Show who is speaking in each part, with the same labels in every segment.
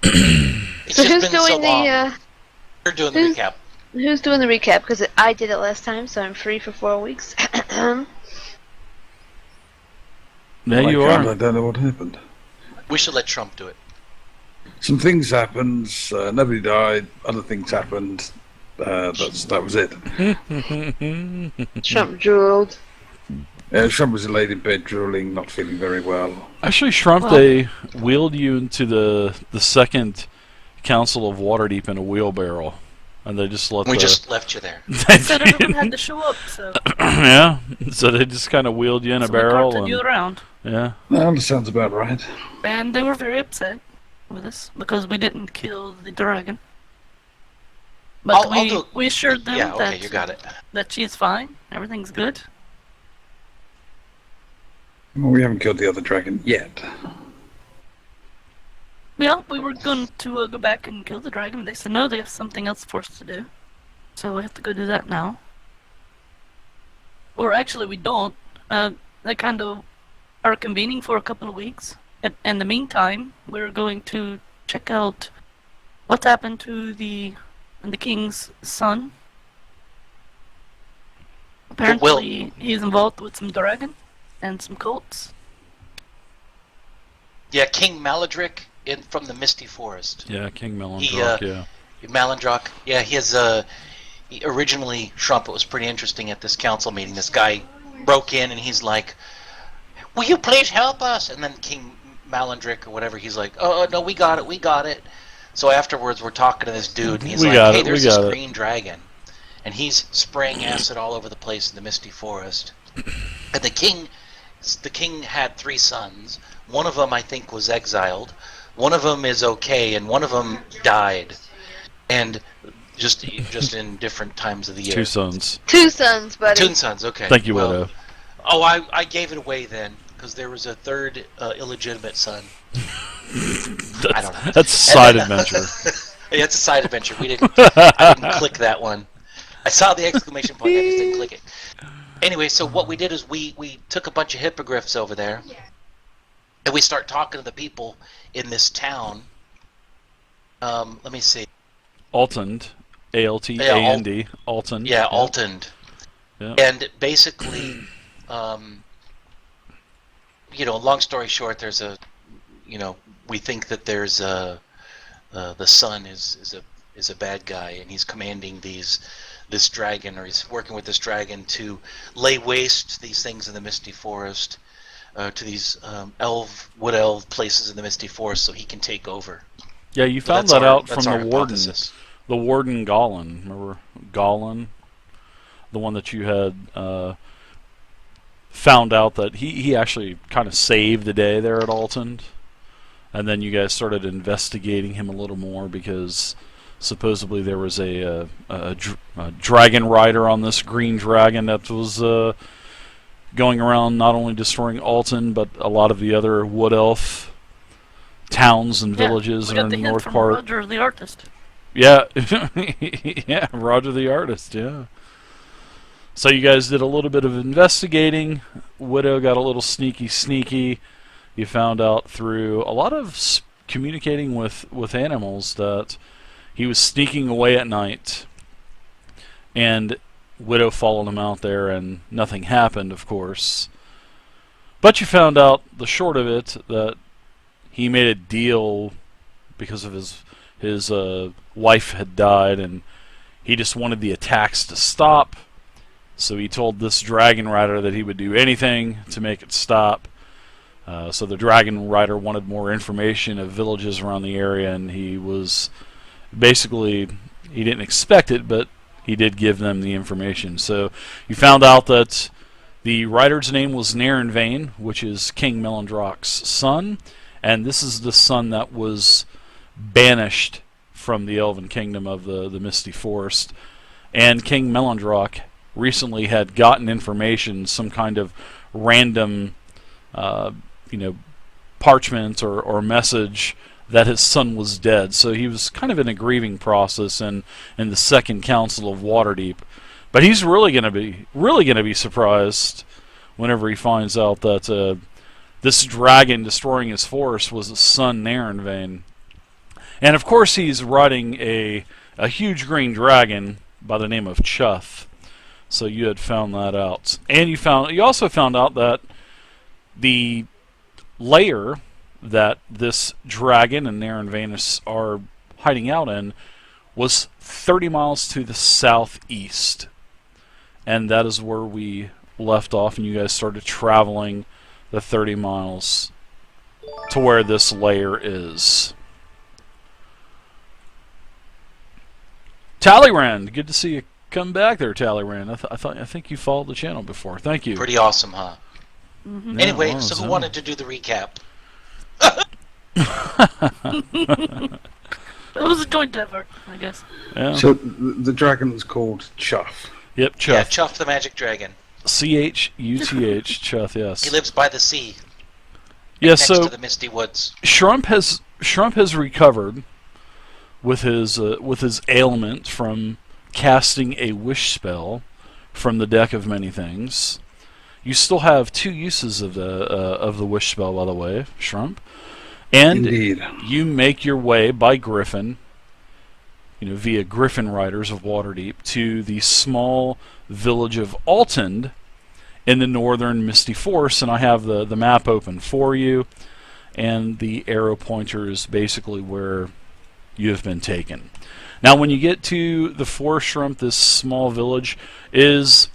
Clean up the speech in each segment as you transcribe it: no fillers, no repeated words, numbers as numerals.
Speaker 1: It's
Speaker 2: So
Speaker 1: just
Speaker 2: who's
Speaker 1: been so
Speaker 2: doing
Speaker 1: long.
Speaker 2: the
Speaker 1: You're doing the
Speaker 2: who's
Speaker 1: recap.
Speaker 2: who's doing the recap? Because I did it last time, so I'm free for 4 weeks.
Speaker 3: There
Speaker 4: I
Speaker 3: you
Speaker 4: can't.
Speaker 3: are.
Speaker 4: I don't know what happened.
Speaker 1: We should let Trump do it.
Speaker 4: Some things happened. Nobody died. Other things happened. That was it.
Speaker 2: Trump drooled.
Speaker 4: Trump was laid in bed drooling, not feeling very well.
Speaker 3: Actually, Shrump,
Speaker 5: Well-
Speaker 3: they wheeled you into the second Council of Waterdeep in a wheelbarrow, and they just let
Speaker 1: We
Speaker 3: the
Speaker 1: just left you there.
Speaker 5: Said everyone had to show up, so
Speaker 3: yeah. So they just kind of wheeled you in a
Speaker 5: we
Speaker 3: barrel,
Speaker 5: carted you
Speaker 3: and
Speaker 5: around.
Speaker 3: yeah.
Speaker 4: Well, that sounds about right.
Speaker 5: And they were very upset with us because we didn't kill the dragon. But
Speaker 1: I'll do-
Speaker 5: we assured them
Speaker 1: Yeah, okay,
Speaker 5: that
Speaker 1: you got it.
Speaker 5: that she's fine, everything's good.
Speaker 4: Well, we haven't killed the other dragon yet.
Speaker 5: Yeah, we were going to go back and kill the dragon. They said no, they have something else for us to do. So we have to go do that now. Or actually, we don't. They kind of are convening for a couple of weeks. And in the meantime, we're going to check out what happened to the king's son. Apparently, he's involved with some dragon and some cults.
Speaker 1: Yeah, King Maladric from the Misty Forest.
Speaker 3: Yeah, King Melandrock, yeah.
Speaker 1: Malandrock. Yeah, he has originally, Trump, it was pretty interesting at this council meeting. This guy broke in and he's like, "Will you please help us?" And then King Malandric or whatever, he's like, "Oh, no, we got it. So afterwards, we're talking to this dude, and he's
Speaker 3: We
Speaker 1: like,
Speaker 3: got
Speaker 1: "Hey,
Speaker 3: it,
Speaker 1: there's
Speaker 3: we
Speaker 1: this
Speaker 3: got it."
Speaker 1: green dragon." And he's spraying acid all over the place in the Misty Forest. And the king had 3 sons. One of them, I think, was exiled. One of them is okay, and one of them died. And just in different times of the year.
Speaker 3: 2 sons.
Speaker 2: 2 sons, buddy.
Speaker 1: 2 sons, okay.
Speaker 3: Thank you,
Speaker 1: well,
Speaker 3: Widow.
Speaker 1: Oh, I gave it away then, because there was a 3rd illegitimate son. I don't know.
Speaker 3: That's a side adventure.
Speaker 1: Yeah, it's a side adventure. I didn't click that one. I saw the exclamation point, I just didn't click it. Anyway, so what we did is we took a bunch of hippogriffs over there, and we start talking to the people in this town. Let me see.
Speaker 3: Altand. A-L-T-A-N-D. Altand.
Speaker 1: Yeah, Altand.
Speaker 3: Yeah.
Speaker 1: And basically, long story short, there's we think that there's the son is a bad guy, and he's commanding this dragon, or he's working with this dragon to lay waste these things in the Misty Forest, to these wood elf places in the Misty Forest, so he can take over.
Speaker 3: Yeah, you
Speaker 1: So
Speaker 3: found
Speaker 1: that's
Speaker 3: that out from
Speaker 1: that's our
Speaker 3: the warden.
Speaker 1: hypothesis.
Speaker 3: The warden Gollin. Remember Gollin? The one that you had found out that he actually kind of saved the day there at Altand. And then you guys started investigating him a little more because supposedly there was a dragon rider on this green dragon that was going around not only destroying Altand, but a lot of the other wood elf towns and villages
Speaker 5: we
Speaker 3: that are
Speaker 5: got
Speaker 3: in
Speaker 5: the
Speaker 3: the
Speaker 5: hint
Speaker 3: north
Speaker 5: from
Speaker 3: part.
Speaker 5: Roger the artist.
Speaker 3: Yeah, yeah, Roger the artist, yeah. So you guys did a little bit of investigating. Widow got a little sneaky. You found out through a lot of communicating with animals that he was sneaking away at night. And Widow followed him out there, and nothing happened, of course. But you found out, the short of it, that he made a deal because of his wife had died, and he just wanted the attacks to stop. So he told this dragon rider that he would do anything to make it stop. So the dragon rider wanted more information of villages around the area, and he was basically, he didn't expect it, but he did give them the information. So you found out that the rider's name was Neronvain, which is King Melandrock's son, and this is the son that was banished from the Elven Kingdom of the Misty Forest. And King Melandrock recently had gotten information, some kind of random parchment or message that his son was dead. So he was kind of in a grieving process in the second council of Waterdeep. But he's really going to be surprised whenever he finds out that this dragon destroying his forest was his son Neronvain. And of course, he's riding a huge green dragon by the name of Chuth. So you had found that out, and you also found out that the lair that this dragon and Neronvain are hiding out in was 30 miles to the southeast, and that is where we left off, and you guys started traveling the 30 miles to where this lair is. Talleyrand, good to see you come back there, Talleyrand. I think you followed the channel before. Thank you.
Speaker 1: Pretty awesome, huh?
Speaker 5: Mm-hmm.
Speaker 3: Yeah,
Speaker 1: Anyway,
Speaker 3: well,
Speaker 1: so who
Speaker 3: so-
Speaker 1: wanted to do the recap?
Speaker 5: It was a joint effort, I guess.
Speaker 3: Yeah.
Speaker 4: So the dragon's called Chuth.
Speaker 3: Yep,
Speaker 1: Yeah,
Speaker 3: Chuth.
Speaker 1: Chuff the Magic Dragon.
Speaker 3: Chuth, Chuth, yes.
Speaker 1: He lives by the sea,
Speaker 3: Yeah,
Speaker 1: next
Speaker 3: so
Speaker 1: to the Misty Woods.
Speaker 3: Shrump has recovered with his ailment from casting a wish spell from the deck of many things. You still have 2 uses of the wish spell, by the way, Shrump. And
Speaker 4: Indeed.
Speaker 3: you make your way by Griffin, via Griffin Riders of Waterdeep, to the small village of Alton in the northern Misty Forest, and I have the map open for you, and the arrow pointer is basically where you have been taken. Now, when you get to the forest, Shrump, this small village is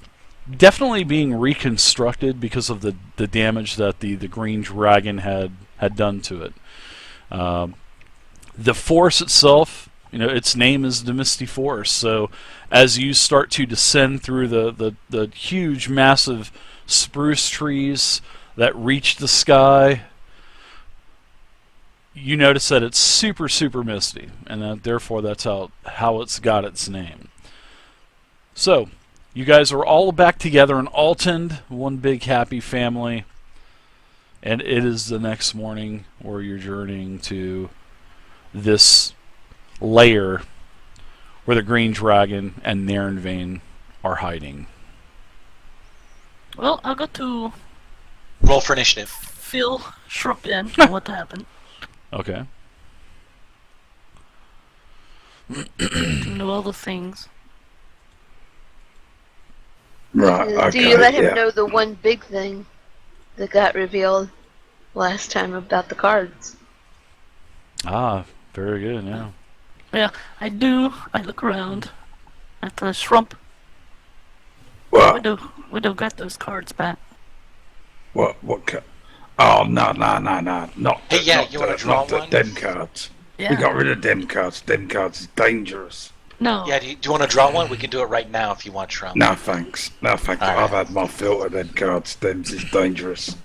Speaker 3: definitely being reconstructed because of the damage that the green dragon had done to it. The forest itself, its name is the Misty Forest. So as you start to descend through the huge, massive spruce trees that reach the sky, you notice that it's super, super misty, and that therefore that's how it's got its name. So you guys are all back together in Alton, one big happy family. And it is the next morning where you're journeying to this lair where the Green Dragon and Neronvain are hiding.
Speaker 5: Well, I'll go to
Speaker 1: Roll for initiative.
Speaker 5: fill Shrump in on what happened.
Speaker 3: Okay.
Speaker 5: To know all the things.
Speaker 4: Right. Okay.
Speaker 2: Do you let him
Speaker 4: yeah.
Speaker 2: know the one big thing that got revealed last time about the cards?
Speaker 3: Ah, very good, yeah.
Speaker 5: Yeah, I do. I look around at the Shrump.
Speaker 4: Well,
Speaker 5: We do got those cards back.
Speaker 4: what? Oh no! Not.
Speaker 1: Hey, yeah,
Speaker 4: not
Speaker 1: you wanna
Speaker 4: the-
Speaker 1: draw
Speaker 4: not the
Speaker 1: one?
Speaker 4: dem cards.
Speaker 5: Yeah.
Speaker 4: We got rid of dem cards. Dem cards is dangerous.
Speaker 5: No.
Speaker 1: Yeah, do you want to draw one? We can do it right now if you want, Trump.
Speaker 4: No thanks. No thanks.
Speaker 1: All right.
Speaker 4: I've had my fill of dem cards. Dems is dangerous.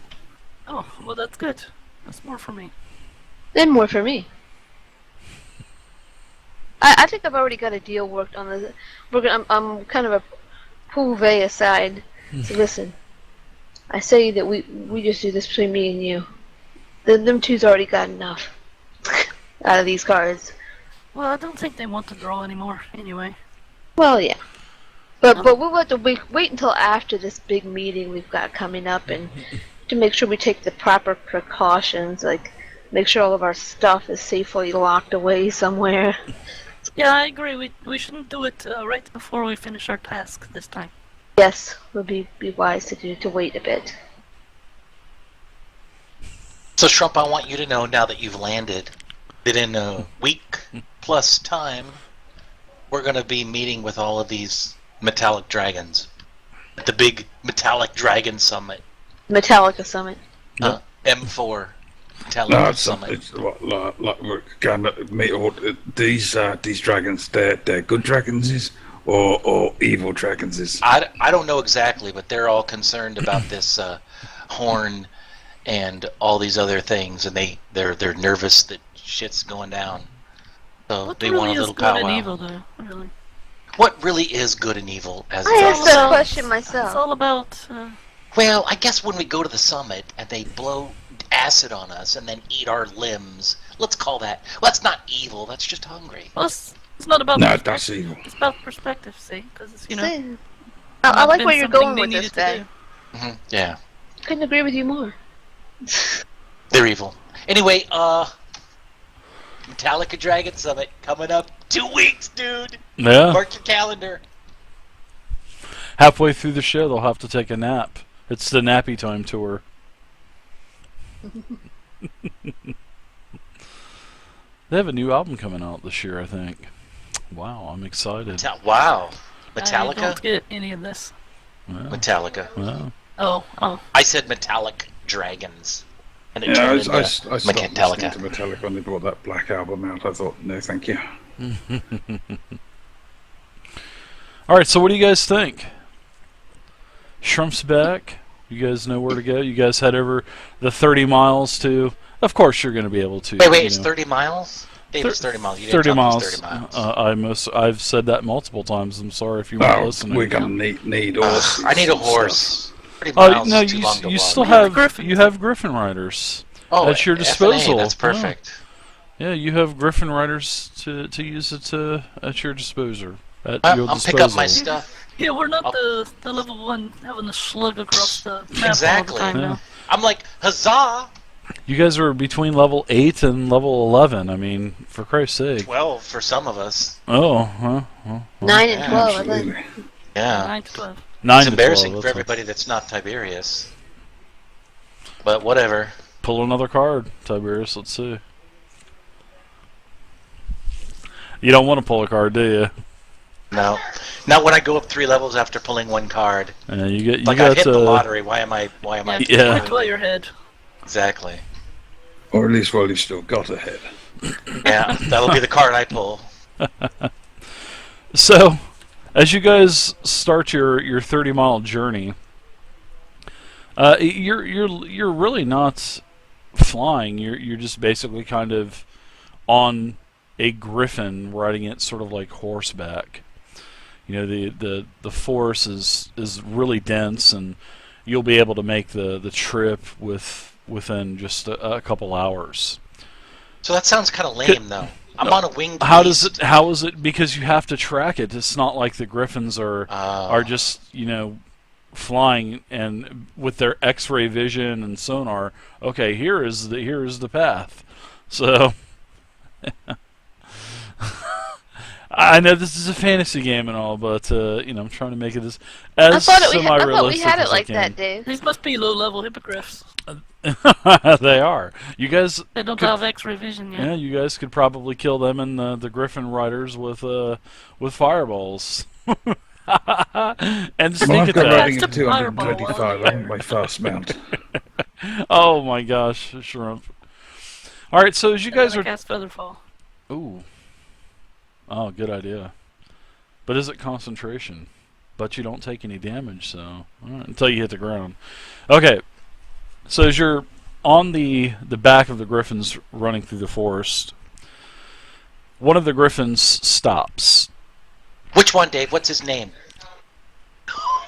Speaker 5: Oh, well, that's good. That's more for me.
Speaker 2: Then more for me. I think I've already got a deal worked on this. I'm kind of a pull Vey aside. So listen, I say that we just do this between me and you. Them two's already got enough out of these cards.
Speaker 5: Well, I don't think they want to draw anymore, anyway.
Speaker 2: Well, yeah. But we'll have to wait until after this big meeting we've got coming up, and to make sure we take the proper precautions, like make sure all of our stuff is safely locked away somewhere.
Speaker 5: Yeah, I agree. We shouldn't do it right before we finish our task this time.
Speaker 2: Yes, would be wise to wait a bit.
Speaker 1: So, Trump, I want you to know now that you've landed that in a week plus time, we're going to be meeting with all of these metallic dragons at the big metallic dragon summit.
Speaker 2: Metallica Summit.
Speaker 1: M4 metallic
Speaker 4: No, it's
Speaker 1: summit.
Speaker 4: like we're going to meet all these dragons. They're good dragons is or evil dragons is.
Speaker 1: I don't know exactly, but they're all concerned about this horn and all these other things, and they're nervous that shit's going down. So
Speaker 5: What
Speaker 1: they
Speaker 5: really
Speaker 1: want a
Speaker 5: is
Speaker 1: little
Speaker 5: good and
Speaker 1: powwow.
Speaker 5: evil, though? Really,
Speaker 1: What really is good and evil? As
Speaker 2: I
Speaker 1: it
Speaker 2: asked
Speaker 1: is?
Speaker 2: that question
Speaker 5: it's
Speaker 2: myself.
Speaker 5: all about.
Speaker 1: Well, I guess when we go to the summit and they blow acid on us and then eat our limbs, let's call that. Well, that's not evil. That's just hungry.
Speaker 5: Well, it's not about.
Speaker 4: No,
Speaker 5: perspective.
Speaker 4: that's evil.
Speaker 5: It's about perspective, see? Because it's
Speaker 2: See,
Speaker 5: not
Speaker 2: I like
Speaker 5: been
Speaker 2: where you're
Speaker 5: something
Speaker 2: going
Speaker 5: they
Speaker 2: with this,
Speaker 5: needed to
Speaker 2: guy.
Speaker 5: do.
Speaker 1: Yeah,
Speaker 2: Couldn't agree with you more.
Speaker 1: they're evil. Anyway, Metallica Dragon Summit coming up 2 weeks, dude.
Speaker 3: Yeah.
Speaker 1: Mark your calendar.
Speaker 3: Halfway through the show, they'll have to take a nap. It's the nappy time tour. They have a new album coming out this year, I think. Wow, I'm excited.
Speaker 1: Wow.
Speaker 5: I
Speaker 1: Metallica?
Speaker 5: don't get any of this.
Speaker 3: Wow.
Speaker 1: Metallica.
Speaker 3: Wow.
Speaker 5: Oh.
Speaker 1: I said Metallic Dragons. And it
Speaker 4: Yeah,
Speaker 1: turned
Speaker 4: I
Speaker 1: into
Speaker 4: stopped listening
Speaker 1: Metallica.
Speaker 4: to Metallica when they brought that Black Album out. I thought, no, thank you.
Speaker 3: All right, so what do you guys think? Shrimp's back. You guys know where to go. You guys head over the 30 miles to. Of course, you're going to be able to.
Speaker 1: Wait,
Speaker 3: you
Speaker 1: it's
Speaker 3: know.
Speaker 1: 30 miles? Dave, it's 30 miles. You didn't
Speaker 3: 30
Speaker 1: tell me
Speaker 3: miles.
Speaker 1: it's 30 miles.
Speaker 3: I've said that multiple times. I'm sorry if you weren't
Speaker 4: Oh,
Speaker 3: listening.
Speaker 4: we're going to need horses.
Speaker 1: I need a
Speaker 4: and
Speaker 1: horse.
Speaker 4: stuff.
Speaker 1: 30
Speaker 3: Oh
Speaker 1: miles
Speaker 3: no,
Speaker 1: is too long to
Speaker 3: you
Speaker 1: walk.
Speaker 3: still
Speaker 5: We have
Speaker 3: have
Speaker 5: Griffins.
Speaker 3: you have Griffin riders.
Speaker 1: Oh,
Speaker 3: at your
Speaker 1: F&A,
Speaker 3: disposal.
Speaker 1: that's perfect.
Speaker 3: Yeah, you have Griffin riders to use it at your disposal.
Speaker 1: I'll pick up my stuff.
Speaker 5: Yeah, we're not the level 1 having to slug across the map
Speaker 1: Exactly.
Speaker 5: all the time
Speaker 3: Yeah.
Speaker 5: now.
Speaker 1: I'm like, huzzah!
Speaker 3: You guys are between level 8 and level 11. I mean, for Christ's sake.
Speaker 1: 12 for some of us.
Speaker 3: Oh, huh. Well,
Speaker 2: 9 and
Speaker 1: Yeah,
Speaker 2: 12, I think.
Speaker 4: Absolutely.
Speaker 1: Yeah.
Speaker 5: 9 to 12.
Speaker 3: 9
Speaker 1: It's
Speaker 3: to
Speaker 1: embarrassing
Speaker 3: 12,
Speaker 1: for
Speaker 3: that's
Speaker 1: everybody that's not Tiberius. But whatever.
Speaker 3: Pull another card, Tiberius. Let's see. You don't want to pull a card, do you?
Speaker 1: No. Not when I go up 3 levels after pulling 1 card.
Speaker 3: You
Speaker 1: Like I hit the lottery. Why am I
Speaker 3: Yeah.
Speaker 5: Quit while you're ahead.
Speaker 1: Exactly.
Speaker 4: Or at least while you still got a head.
Speaker 1: Yeah, that'll be the card I pull.
Speaker 3: So, as you guys start your 30-mile journey, you're really not flying. You're just basically kind of on a griffin, riding it sort of like horseback. You know, the forest is really dense, and you'll be able to make the trip within just a couple hours.
Speaker 1: So that sounds kind of lame, though. I'm on a winged
Speaker 3: How
Speaker 1: beast.
Speaker 3: is it? Because you have to track it. It's not like the griffins are just, you know, flying and with their X-ray vision and sonar. Okay, here is the path. So I know this is a fantasy game and all, but you know, I'm trying to make it as
Speaker 2: I thought we
Speaker 3: semi-realistic
Speaker 2: had it
Speaker 3: as I
Speaker 2: like
Speaker 3: can.
Speaker 2: that, Dave.
Speaker 5: These must be low-level hippogriffs.
Speaker 3: They are. You guys.
Speaker 5: They don't
Speaker 3: could-
Speaker 5: have X-ray vision yet.
Speaker 3: Yeah, you guys could probably kill them and the Griffin riders with fireballs. And sneak
Speaker 4: Well, I've got
Speaker 3: attack.
Speaker 4: riding
Speaker 5: That's
Speaker 4: at
Speaker 5: the fireball
Speaker 4: 225 on my fast mount.
Speaker 3: Oh my gosh, shrimp. All right, so as you guys are.
Speaker 5: Cast Featherfall.
Speaker 3: Ooh. Oh, good idea. But is it concentration? But you don't take any damage, so all right, until you hit the ground. Okay. So as you're on the back of the griffins running through the forest, one of the griffins stops.
Speaker 1: Which one, Dave? What's his name?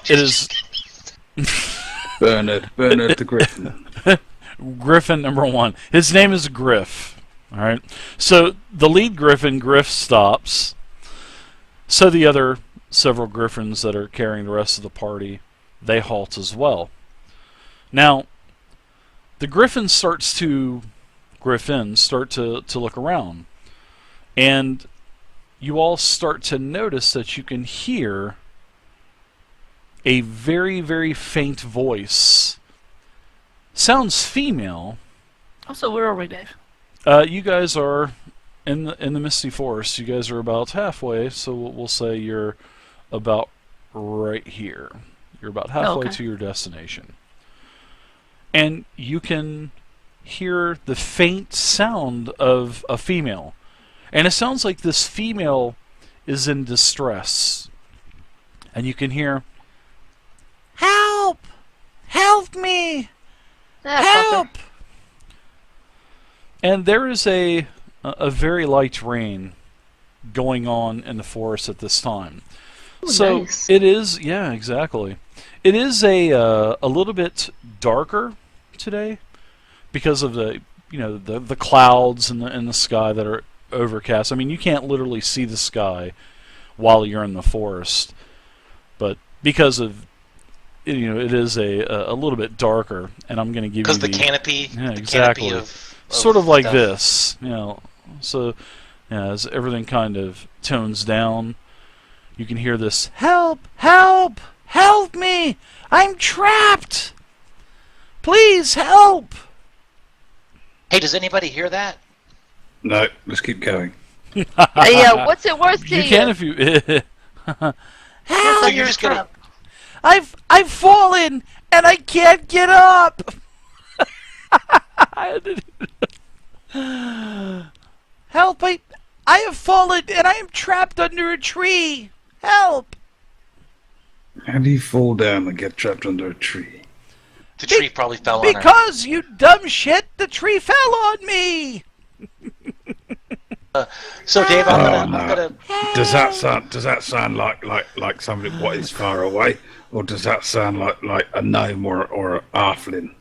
Speaker 3: It is
Speaker 4: Bernard the Griffin.
Speaker 3: Griffin number 1. His name is Griff. All right. So the lead griffin, Griff, stops. So the other several griffins that are carrying the rest of the party, they halt as well. Now, the griffins start to look around, and you all start to notice that you can hear a very, very faint voice. Sounds female.
Speaker 5: Also, where are we, Dave?
Speaker 3: You guys are in the Misty Forest. You guys are about halfway, so we'll say you're about right here. You're about halfway
Speaker 5: Okay.
Speaker 3: to your destination. And you can hear the faint sound of a female. And it sounds like this female is in distress. And you can hear, "Help! Help me! Help!" And there is a very light rain going on in the forest at this time.
Speaker 2: Ooh,
Speaker 3: So
Speaker 2: nice.
Speaker 3: it is, yeah, exactly. It is a little bit darker today because of the clouds in the sky that are overcast. I mean, you can't literally see the sky while you're in the forest, but because of it is a little bit darker, and I'm going to give you
Speaker 1: Because the canopy,
Speaker 3: Yeah,
Speaker 1: the
Speaker 3: exactly.
Speaker 1: canopy of
Speaker 3: sort of like
Speaker 1: stuff.
Speaker 3: this, So, as everything kind of tones down, you can hear this, "Help! Help! Help me! I'm trapped! Please help!"
Speaker 1: Hey, does anybody hear that?
Speaker 4: No, let's keep going.
Speaker 2: Yeah, what's it worth to
Speaker 3: You
Speaker 2: you?
Speaker 3: can if you...
Speaker 1: So
Speaker 3: Help!
Speaker 1: you're just gonna.
Speaker 3: I've fallen and I can't get up. Help! I have fallen and I am trapped under a tree. Help!
Speaker 4: How do you fall down and get trapped under a tree?
Speaker 1: The tree probably fell on her.
Speaker 3: Because you dumb shit, the tree fell on me.
Speaker 1: So Dave, I'm
Speaker 4: Oh,
Speaker 1: gonna. I'm
Speaker 4: no.
Speaker 1: gonna.
Speaker 4: Does that sound like somebody what is far away, or does that sound like a gnome or a halfling?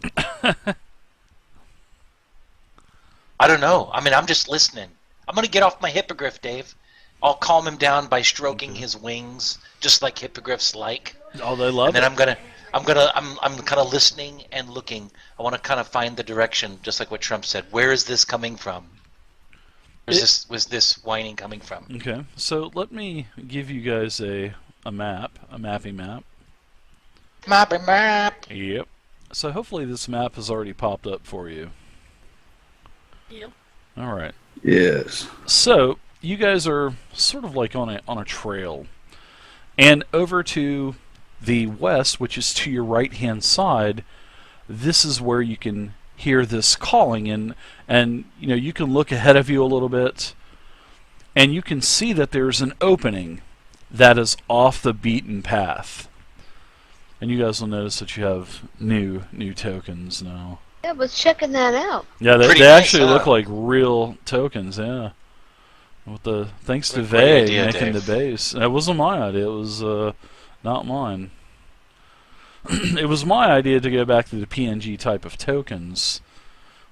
Speaker 1: I don't know. I mean, I'm just listening. I'm gonna get off my hippogriff, Dave. I'll calm him down by stroking his wings, just like hippogriffs like.
Speaker 3: Oh, they love
Speaker 1: And then
Speaker 3: it.
Speaker 1: I'm kind of listening and looking. I want to kind of find the direction, just like what Trump said. Where is this coming from? Was this whining coming from?
Speaker 3: Okay, so let me give you guys a mappy map.
Speaker 1: Map.
Speaker 3: Yep. So hopefully this map has already popped up for you.
Speaker 5: Yep.
Speaker 3: All right.
Speaker 4: Yes.
Speaker 3: So you guys are sort of like on a trail, and over to the west, which is to your right-hand side, this is where you can hear this calling, and you know, you can look ahead of you a little bit, and you can see that there's an opening that is off the beaten path. And you guys will notice that you have new tokens now.
Speaker 2: Yeah, I was checking that out.
Speaker 3: Yeah, they
Speaker 1: Pretty nice,
Speaker 3: actually
Speaker 1: huh?
Speaker 3: look like real tokens. Yeah. With the thanks to
Speaker 1: Great
Speaker 3: Vey
Speaker 1: idea,
Speaker 3: making
Speaker 1: Dave.
Speaker 3: the base. That wasn't my idea. It was not mine. It was my idea to go back to the PNG type of tokens.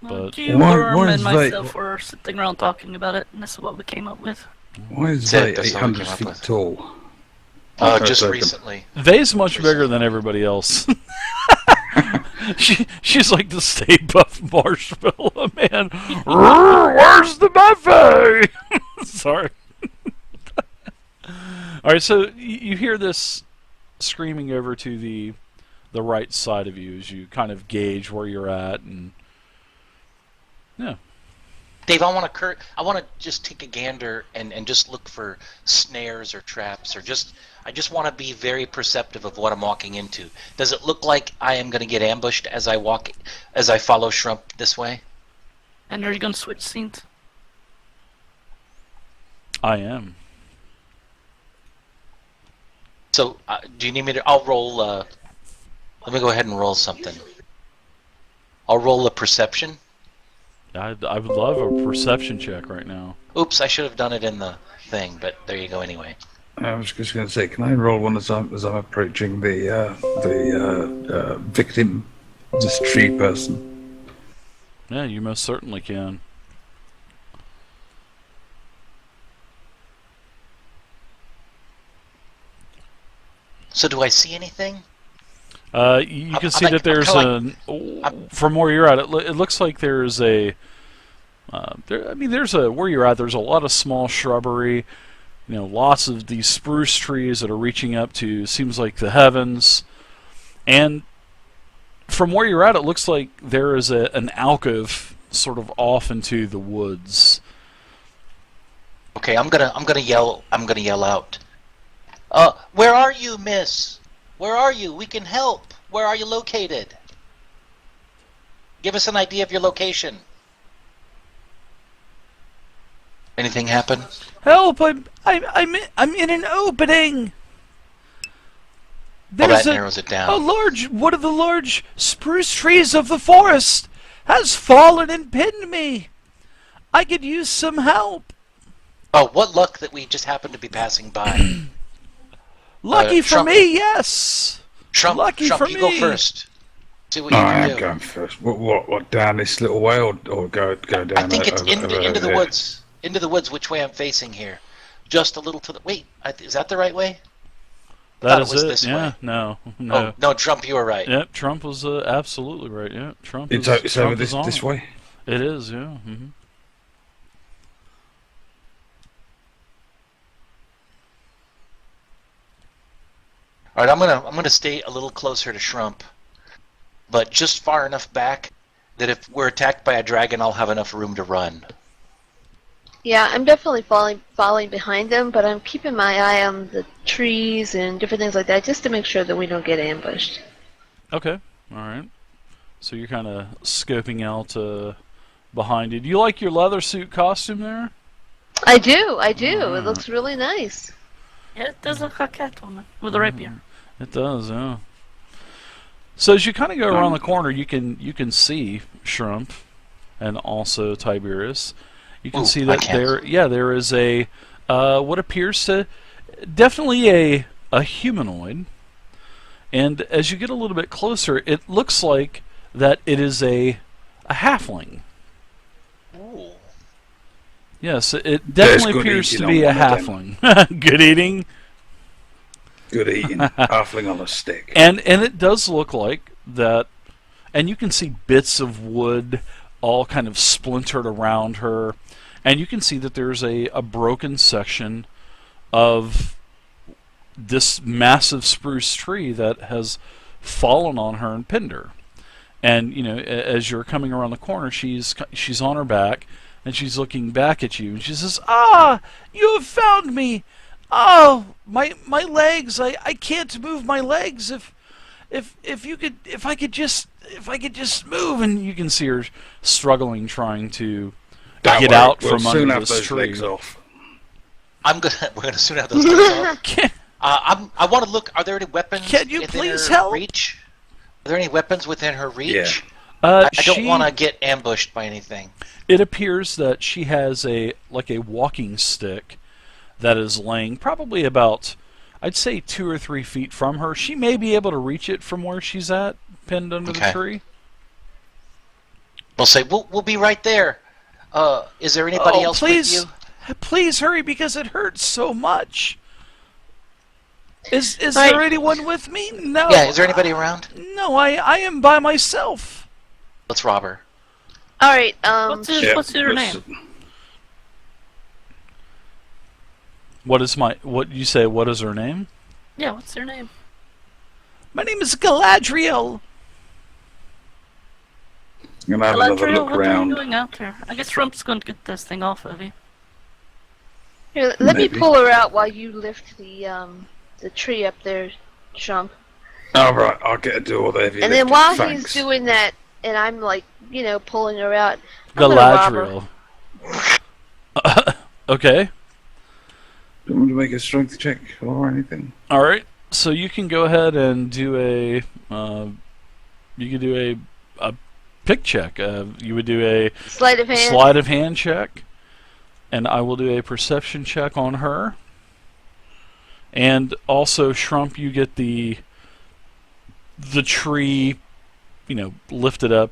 Speaker 3: But
Speaker 5: You,
Speaker 4: Why-
Speaker 5: Worm,
Speaker 4: why
Speaker 5: and
Speaker 4: is
Speaker 5: myself were sitting around talking about it, and this is what we came up with.
Speaker 4: Why is
Speaker 1: That's it,
Speaker 4: they
Speaker 1: that's all we
Speaker 4: 800
Speaker 1: came up
Speaker 4: feet
Speaker 1: with.
Speaker 4: tall?
Speaker 1: Just
Speaker 4: Okay.
Speaker 1: recently.
Speaker 3: Vey's much bigger than everybody else. She's like the Stay Puft Marshmallow Man. Where's the buffet? Sorry. All right, so you hear this screaming over to the right side of you as you kind of gauge where you're at, and yeah.
Speaker 1: Dave, I want to just take a gander and just look for snares or traps, or I just want to be very perceptive of what I'm walking into. Does it look like I am going to get ambushed as I follow Shrump this way?
Speaker 5: And are you gonna switch scenes?
Speaker 3: I am.
Speaker 1: So, do you need me to? I'll roll. Let me go ahead and roll something. I'll roll a perception.
Speaker 3: I would love a perception check right now.
Speaker 1: Oops, I should have done it in the thing, but there you go anyway.
Speaker 4: I was just going to say, can I roll one as I'm approaching the victim, this tree person?
Speaker 3: Yeah, you most certainly can.
Speaker 1: So, do I see anything?
Speaker 3: You can
Speaker 1: I'm
Speaker 3: see
Speaker 1: like-
Speaker 3: that there's
Speaker 1: I'm
Speaker 3: from where you're at. It looks like there's a. There's a where you're at. There's a lot of small shrubbery. You know, lots of these spruce trees that are reaching up to seems like the heavens, and from where you're at, it looks like there is an alcove sort of off into the woods.
Speaker 1: Okay, I'm gonna yell out. Where are you, miss? Where are you? We can help. Where are you located? Give us an idea of your location. Anything happen?
Speaker 3: Help! I'm in an opening.
Speaker 1: Well,
Speaker 3: There's
Speaker 1: that narrows it down.
Speaker 3: one of the large spruce trees of the forest has fallen and pinned me. I could use some help.
Speaker 1: Oh, what luck that we just happened to be passing by.
Speaker 3: Lucky for
Speaker 1: Trump-
Speaker 3: me, yes.
Speaker 1: Trump,
Speaker 3: Lucky
Speaker 1: Trump,
Speaker 3: for
Speaker 1: you
Speaker 3: me.
Speaker 1: go first. See what
Speaker 4: No,
Speaker 1: you
Speaker 4: I
Speaker 1: can
Speaker 4: am
Speaker 1: do.
Speaker 4: going first. What down this little way, or go down?
Speaker 1: I think it's
Speaker 4: over
Speaker 1: into the
Speaker 4: there?
Speaker 1: woods. Into the woods, which way I'm facing here. Just a little to the... Wait, is that the right way?
Speaker 3: That
Speaker 1: thought it
Speaker 3: is
Speaker 1: was
Speaker 3: it.
Speaker 1: this
Speaker 3: Yeah,
Speaker 1: way.
Speaker 3: no.
Speaker 1: Oh, no, Trump, you were right.
Speaker 3: Yep, Trump was absolutely right. Yeah,
Speaker 4: It's over
Speaker 3: Trump is on
Speaker 4: this
Speaker 3: it.
Speaker 4: way.
Speaker 3: It is, yeah.
Speaker 1: All right, I'm gonna stay a little closer to Shrump, but just far enough back that if we're attacked by a dragon, I'll have enough room to run.
Speaker 2: Yeah, I'm definitely falling behind them, but I'm keeping my eye on the trees and different things like that, just to make sure that we don't get ambushed.
Speaker 3: Okay, all right. So you're kind of scoping out behind you. Do you like your leather suit costume there?
Speaker 2: I do. It looks really nice.
Speaker 5: Yeah, it does look like a Catwoman with a rapier.
Speaker 3: It does, yeah. So as you kind of go around the corner, you can see Shrump and also Tiberius. You can see that there is a what appears to definitely a humanoid. And as you get a little bit closer, it looks like that it is a halfling.
Speaker 1: Ooh.
Speaker 3: Yes, it definitely appears to be a halfling. Good eating.
Speaker 4: Good eating. Halfling on a stick.
Speaker 3: And it does look like that, and you can see bits of wood all kind of splintered around her, and you can see that there's a broken section of this massive spruce tree that has fallen on her and pinned her. And as you're coming around the corner, she's on her back, and she's looking back at you, and she says, "Ah, you have found me! Oh, my legs! I can't move my legs. If I could just move." And you can see her struggling, trying to get out from under this tree.
Speaker 4: Legs off.
Speaker 1: We're gonna soon have those legs off. I want to look. Are there any weapons?
Speaker 3: Can you
Speaker 1: within
Speaker 3: please
Speaker 1: her
Speaker 3: help?
Speaker 1: reach? Are there any weapons within her reach?
Speaker 3: Yeah.
Speaker 1: I don't want to get ambushed by anything.
Speaker 3: It appears that she has a walking stick that is laying probably about, I'd say, 2 or 3 feet from her. She may be able to reach it from where she's at, pinned under the tree.
Speaker 1: We'll say we'll be right there. Is there anybody else with you?
Speaker 3: Please hurry, because it hurts so much. Is there anyone with me? No.
Speaker 1: Yeah, is there anybody around?
Speaker 3: No, I am by myself.
Speaker 1: Let's rob her.
Speaker 2: All right.
Speaker 5: What's your name?
Speaker 3: What you say? What is her name?
Speaker 5: Yeah, what's her name?
Speaker 3: My name is Galadriel.
Speaker 4: I'm gonna have another look
Speaker 5: what
Speaker 4: around.
Speaker 5: are you doing out there? I guess Trump's going to get this thing off of you.
Speaker 2: Here, let me
Speaker 4: Maybe.
Speaker 2: pull her out while you lift the tree up there, Shump.
Speaker 4: All right, I'll get a do all the heavy
Speaker 2: And then
Speaker 4: lifting.
Speaker 2: while
Speaker 4: Thanks.
Speaker 2: he's doing that, and I'm pulling her out, I'm gonna rob her.
Speaker 3: Galadriel. Okay.
Speaker 4: Do you want me to make a strength check or anything?
Speaker 3: All right. So you can go ahead and do a pick check. You would do a
Speaker 2: Sleight of hand.
Speaker 3: sleight of hand check, and I will do a perception check on her. And also, Shrump, you get the tree, lifted up.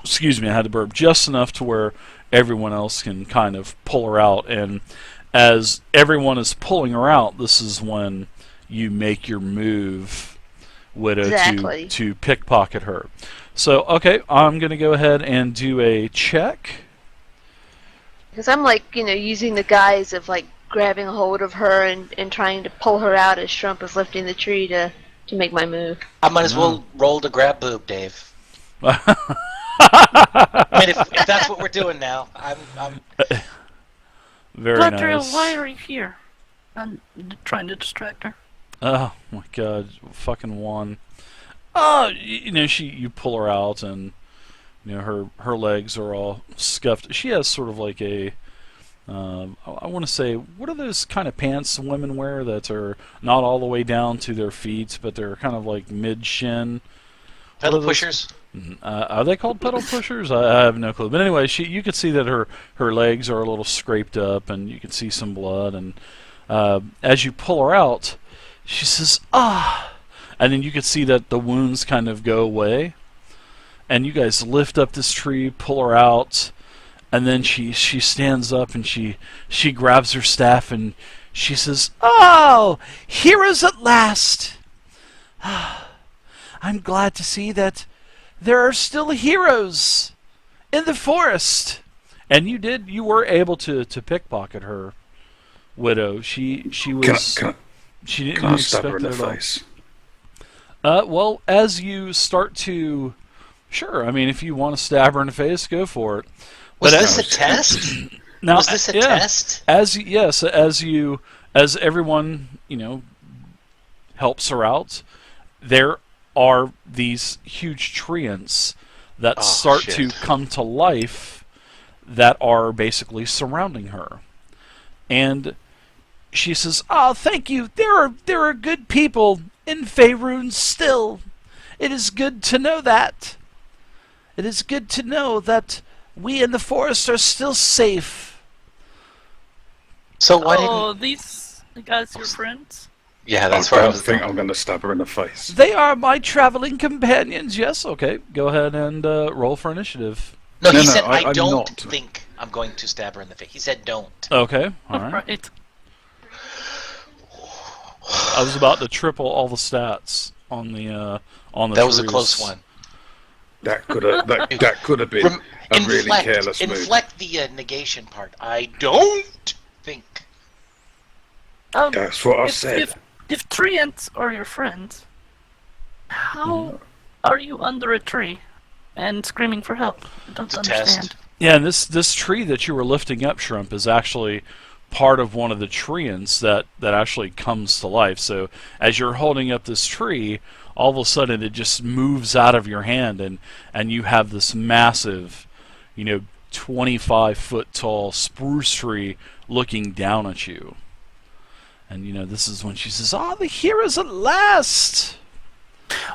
Speaker 3: Excuse me, I had to burp just enough to where everyone else can kind of pull her out. And as everyone is pulling her out, this is when you make your move, Widow,
Speaker 2: Exactly.
Speaker 3: to pickpocket her. So, okay, I'm going to go ahead and do a check.
Speaker 2: Because I'm using the guise of grabbing a hold of her and trying to pull her out as Shrump is lifting the tree to make my move.
Speaker 1: I might as well roll to grab boob, Dave. I mean, if that's what we're doing now, I'm
Speaker 3: Very
Speaker 5: Galadriel,
Speaker 3: nice.
Speaker 5: why are you here? I'm trying to distract her.
Speaker 3: Oh my god, fucking one. You pull her out, and her legs are all scuffed. She has sort of like a I want to say, what are those kind of pants women wear that are not all the way down to their feet, but they're kind of like mid shin?
Speaker 1: pedal pushers.
Speaker 3: Are they called pedal pushers? I have no clue. But anyway, you could see that her legs are a little scraped up, and you can see some blood. And as you pull her out, she says, "Ah!" And then you could see that the wounds kind of go away. And you guys lift up this tree, pull her out, and then she stands up and she grabs her staff and she says, "Oh, heroes at last! I'm glad to see that there are still heroes in the forest." And you were able to pickpocket her, Widow. She was. She didn't
Speaker 4: Can't
Speaker 3: expect
Speaker 4: stab her in
Speaker 3: it
Speaker 4: the
Speaker 3: at all.
Speaker 4: face.
Speaker 3: Well, as you start to, sure. I mean, if you want to stab her in the face, go for it.
Speaker 1: Was
Speaker 3: But
Speaker 1: this
Speaker 3: as-
Speaker 1: a test?
Speaker 3: Now,
Speaker 1: Was this a
Speaker 3: yeah,
Speaker 1: test?
Speaker 3: as everyone helps her out, there are these huge treants that
Speaker 1: Oh,
Speaker 3: start
Speaker 1: shit.
Speaker 3: to come to life that are basically surrounding her, and she says, "Oh, thank you. There are good people in Faerun still. It is good to know that. It is good to know that we in the forest are still safe."
Speaker 1: So why
Speaker 5: Oh,
Speaker 1: didn't?
Speaker 5: these guys your friends?
Speaker 1: Yeah,
Speaker 4: I
Speaker 1: that's where I
Speaker 4: don't
Speaker 1: was
Speaker 4: think
Speaker 1: going.
Speaker 4: I'm going to stab her in the face.
Speaker 3: They are my traveling companions. Yes, okay. Go ahead and roll for initiative.
Speaker 1: No, he
Speaker 4: No,
Speaker 1: said I
Speaker 4: I'm
Speaker 1: don't
Speaker 4: not.
Speaker 1: think I'm going to stab her in the face. He said don't.
Speaker 3: Okay, all right.
Speaker 5: Right.
Speaker 3: I was about to triple all the stats on the
Speaker 1: That was a
Speaker 3: trees.
Speaker 1: close one.
Speaker 4: That could have that could have been a really careless move.
Speaker 1: Inflect the negation part. I don't think.
Speaker 4: That's what I
Speaker 5: if,
Speaker 4: said.
Speaker 5: if treants are your friends, how are you under a tree and screaming for help? I don't
Speaker 1: It's a test.
Speaker 5: understand.
Speaker 3: Yeah, and this tree that you were lifting up, Shrimp, is actually part of one of the treants that actually comes to life. So as you're holding up this tree, all of a sudden it just moves out of your hand, and you have this massive, 25-foot tall spruce tree looking down at you. And this is when she says, "Ah, the heroes at last!"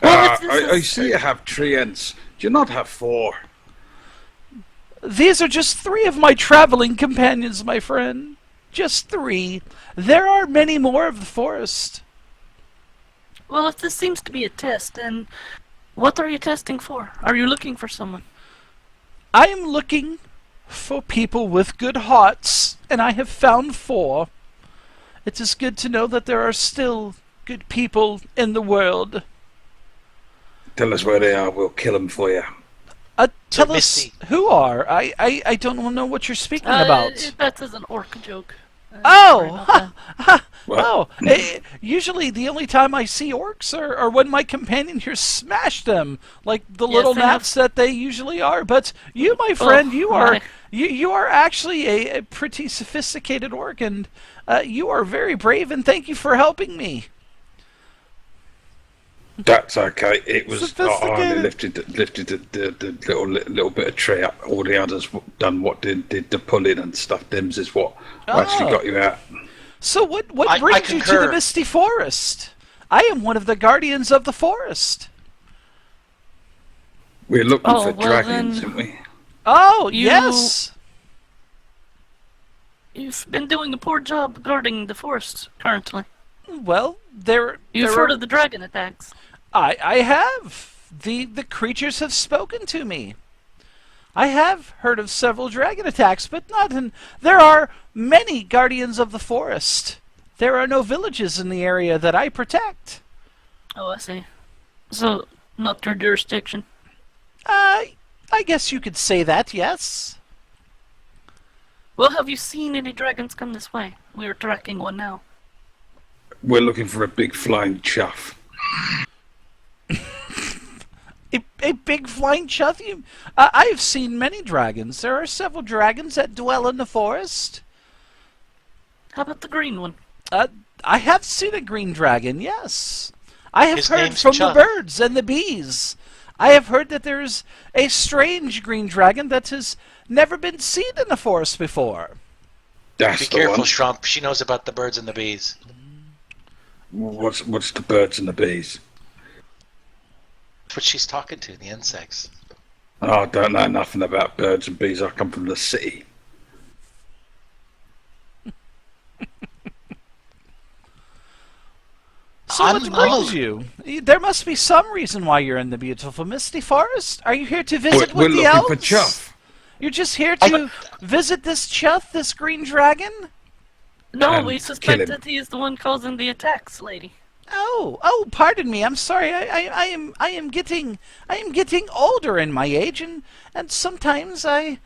Speaker 5: Well, if this
Speaker 4: I
Speaker 5: is-
Speaker 4: see you have treants. Do you not have 4?
Speaker 3: These are just 3 of my traveling companions, my friend. Just 3. There are many more of the forest.
Speaker 5: Well, if this seems to be a test, then what are you testing for? Are you looking for someone?
Speaker 3: I am looking for people with good hearts, and I have found 4. It is good to know that there are still good people in the world.
Speaker 4: Tell us where they are. We'll kill them for you.
Speaker 3: Tell us
Speaker 1: Misty.
Speaker 3: who are. I don't know what you're speaking about.
Speaker 5: That is an orc joke. Sorry
Speaker 3: Oh!
Speaker 5: about that.
Speaker 3: Oh, usually the only time I see orcs are when my companion here smashed them, like the
Speaker 5: Yes,
Speaker 3: little
Speaker 5: they have-
Speaker 3: gnats that they usually are. But you, my friend, you are
Speaker 5: my.
Speaker 3: you are actually a pretty sophisticated orc, and you are very brave. And thank you for helping me.
Speaker 4: That's okay. It was I only
Speaker 3: Sophisticated.
Speaker 4: lifted the little bit of tree up. All the others done what did the pulling and stuff. Them's is what actually got you out.
Speaker 3: So what
Speaker 1: I
Speaker 3: brings you to the
Speaker 1: concur.
Speaker 3: Misty Forest? I am one of the guardians of the forest.
Speaker 4: We're looking
Speaker 5: Oh,
Speaker 4: for
Speaker 5: well
Speaker 4: dragons,
Speaker 5: then-
Speaker 4: aren't we?
Speaker 3: Oh,
Speaker 5: You-
Speaker 3: yes.
Speaker 5: You've been doing a poor job guarding the forest currently.
Speaker 3: Well,
Speaker 5: You've heard of the dragon attacks.
Speaker 3: I have. The creatures have spoken to me. I have heard of several dragon attacks, but not in. There are many guardians of the forest. There are no villages in the area that I protect.
Speaker 5: Oh, I see. So, not your jurisdiction.
Speaker 3: I guess you could say that, yes.
Speaker 5: Well, have you seen any dragons come this way? We're tracking one now.
Speaker 4: We're looking for a big flying chuff.
Speaker 3: A big flying chuth? I have seen many dragons. There are several dragons that dwell in the forest.
Speaker 5: How about the green one?
Speaker 3: I have seen a green dragon, yes. I have
Speaker 1: His
Speaker 3: heard
Speaker 1: name's
Speaker 3: from
Speaker 1: Chuth.
Speaker 3: the birds and the bees. I have heard that there's a strange green dragon that has never been seen in the forest before.
Speaker 4: That's
Speaker 1: Be
Speaker 4: the
Speaker 1: careful,
Speaker 4: one.
Speaker 1: Shrump. She knows about the birds and the bees.
Speaker 4: What's the birds and the bees?
Speaker 1: That's what she's talking to, the insects.
Speaker 4: Oh, I don't know nothing about birds and bees. I come from the city.
Speaker 3: So
Speaker 1: I'm-
Speaker 3: what
Speaker 1: I'm
Speaker 3: brings you? There must be some reason why you're in the beautiful Misty Forest. Are you here to visit
Speaker 4: We're
Speaker 3: with the
Speaker 4: looking
Speaker 3: elves?
Speaker 4: for chuff.
Speaker 3: You're just here to visit this Chuth, this green dragon?
Speaker 5: No,
Speaker 4: And
Speaker 5: we
Speaker 4: kill
Speaker 5: suspect
Speaker 4: him.
Speaker 5: that he is the one causing the attacks, lady.
Speaker 3: Oh, pardon me. I'm sorry. I am getting older in my age, and sometimes I